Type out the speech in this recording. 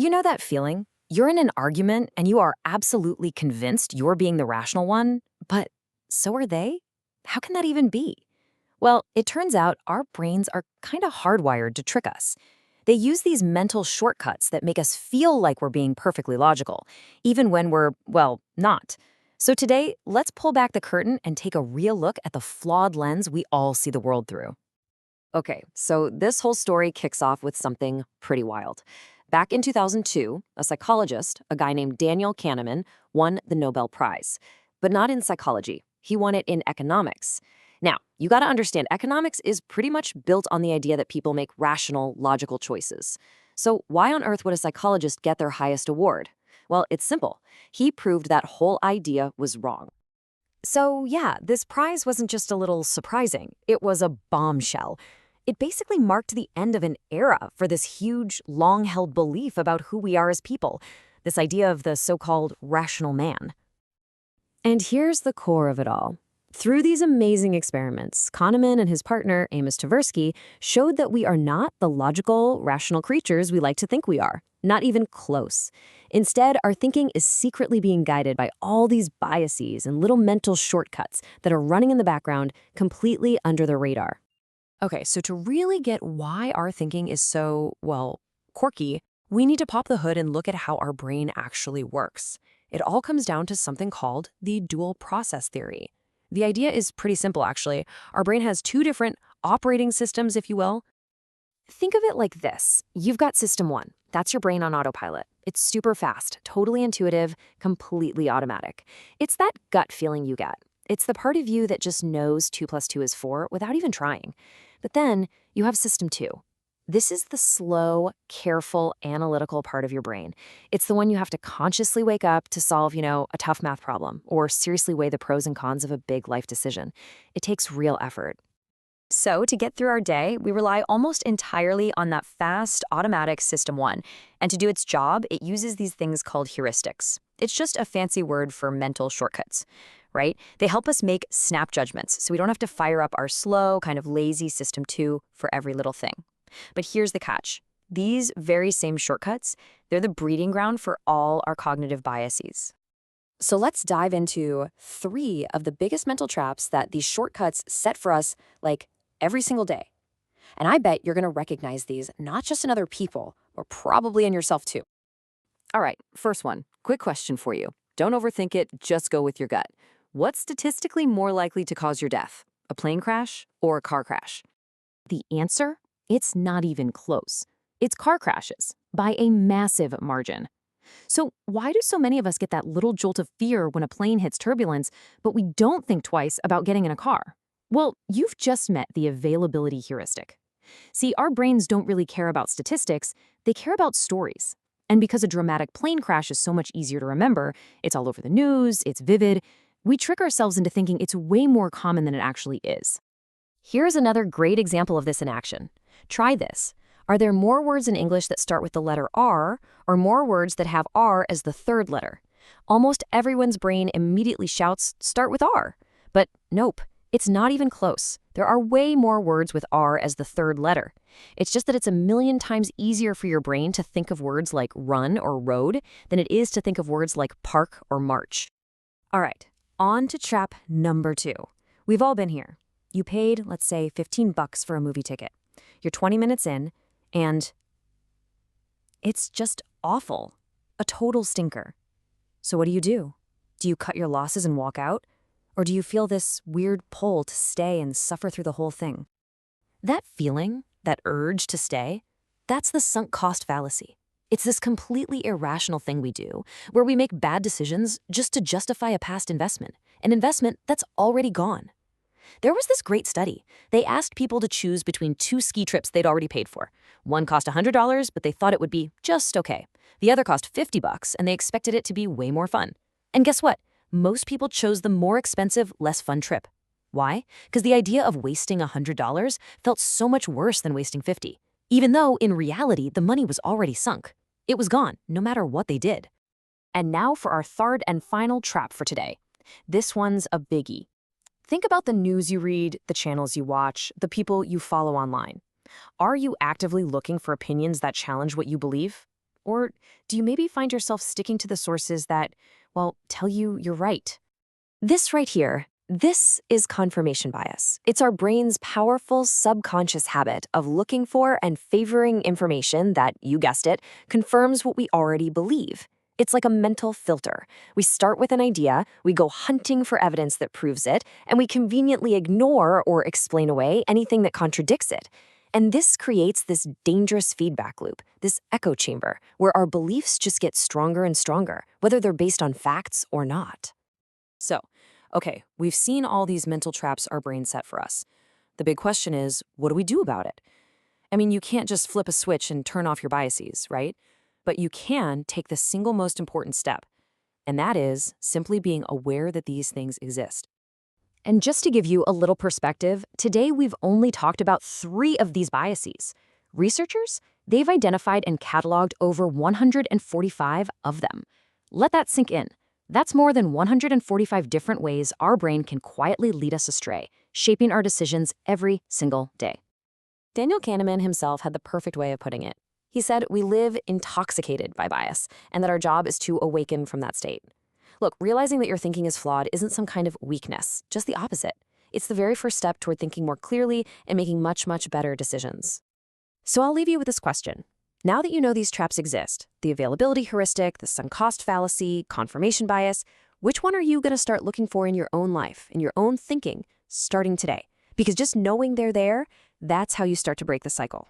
You know that feeling? You're in an argument and you are absolutely convinced you're being the rational one, but so are they? How can that even be? Well, it turns out our brains are kind of hardwired to trick us. They use these mental shortcuts that make us feel like we're being perfectly logical, even when we're, well, not. So today, let's pull back the curtain and take a real look at the flawed lens we all see the world through. Okay, so this whole story kicks off with something pretty wild. Back in 2002, a psychologist, a guy named Daniel Kahneman, won the Nobel Prize. But not in psychology. He won it in economics. Now, you gotta understand, economics is pretty much built on the idea that people make rational, logical choices. So why on earth would a psychologist get their highest award? Well, it's simple. He proved that whole idea was wrong. So, yeah, this prize wasn't just a little surprising, it was a bombshell. It basically marked the end of an era for this huge, long held belief about who we are as people, this idea of the so called rational man. And here's the core of it all. Through these amazing experiments, Kahneman and his partner, Amos Tversky, showed that we are not the logical, rational creatures we like to think we are. Not even close. Instead, our thinking is secretly being guided by all these biases and little mental shortcuts that are running in the background, completely under the radar. Okay, so to really get why our thinking is so, well, quirky, we need to pop the hood and look at how our brain actually works. It all comes down to something called the dual process theory. The idea is pretty simple, actually. Our brain has two different operating systems, if you will. Think of it like this. You've got system one. That's your brain on autopilot. It's super fast, totally intuitive, completely automatic. It's that gut feeling you get. It's the part of you that just knows 2 plus 2 is 4 without even trying. But then you have system two. This is the slow, careful, analytical part of your brain. It's the one you have to consciously wake up to solve, a tough math problem or seriously weigh the pros and cons of a big life decision. It takes real effort. So, to get through our day, we rely almost entirely on that fast, automatic System 1. And to do its job, it uses these things called heuristics. It's just a fancy word for mental shortcuts, right? They help us make snap judgments, so we don't have to fire up our slow, kind of lazy System 2 for every little thing. But here's the catch. These very same shortcuts, they're the breeding ground for all our cognitive biases. So let's dive into 3 of the biggest mental traps that these shortcuts set for us, like every single day. And I bet you're going to recognize these not just in other people, but probably in yourself too. All right, first one. Quick question for you. Don't overthink it, just go with your gut. What's statistically more likely to cause your death? A plane crash or a car crash? The answer? It's not even close. It's car crashes, by a massive margin. So why do so many of us get that little jolt of fear when a plane hits turbulence, but we don't think twice about getting in a car? Well, you've just met the availability heuristic. See, our brains don't really care about statistics, they care about stories. And because a dramatic plane crash is so much easier to remember, it's all over the news, it's vivid, we trick ourselves into thinking it's way more common than it actually is. Here's another great example of this in action. Try this. Are there more words in English that start with the letter R, or more words that have R as the third letter? Almost everyone's brain immediately shouts, start with R. But nope. It's not even close. There are way more words with R as the third letter. It's just that it's a million times easier for your brain to think of words like run or road than it is to think of words like park or march. All right, on to trap number 2. We've all been here. You paid, let's say, $15 for a movie ticket. You're 20 minutes in, and it's just awful. A total stinker. So what do? Do you cut your losses and walk out? Or do you feel this weird pull to stay and suffer through the whole thing? That feeling, that urge to stay, that's the sunk cost fallacy. It's this completely irrational thing we do, where we make bad decisions just to justify a past investment, an investment that's already gone. There was this great study. They asked people to choose between 2 ski trips they'd already paid for. One cost $100, but they thought it would be just okay. The other cost $50, and they expected it to be way more fun. And guess what? Most people chose the more expensive, less fun trip. Why? Because the idea of wasting $100 felt so much worse than wasting $50, even though, in reality, the money was already sunk. It was gone, no matter what they did. And now for our third and final trap for today. This one's a biggie. Think about the news you read, the channels you watch, the people you follow online. Are you actively looking for opinions that challenge what you believe? Or do you maybe find yourself sticking to the sources that, well, tell you you're right? This right here, this is confirmation bias. It's our brain's powerful subconscious habit of looking for and favoring information that, you guessed it, confirms what we already believe. It's like a mental filter. We start with an idea, we go hunting for evidence that proves it, and we conveniently ignore or explain away anything that contradicts it. And this creates this dangerous feedback loop, this echo chamber, where our beliefs just get stronger and stronger, whether they're based on facts or not. So, okay, we've seen all these mental traps our brain set for us. The big question is, what do we do about it? I mean, you can't just flip a switch and turn off your biases, right? But you can take the single most important step, and that is simply being aware that these things exist. And just to give you a little perspective, today we've only talked about 3 of these biases. Researchers, they've identified and cataloged over 145 of them. Let that sink in. That's more than 145 different ways our brain can quietly lead us astray, shaping our decisions every single day. Daniel Kahneman himself had the perfect way of putting it. He said we live intoxicated by bias, and that our job is to awaken from that state. Look, realizing that your thinking is flawed isn't some kind of weakness, just the opposite. It's the very first step toward thinking more clearly and making much, much better decisions. So I'll leave you with this question. Now that you know these traps exist, the availability heuristic, the sunk cost fallacy, confirmation bias, which one are you going to start looking for in your own life, in your own thinking, starting today? Because just knowing they're there, that's how you start to break the cycle.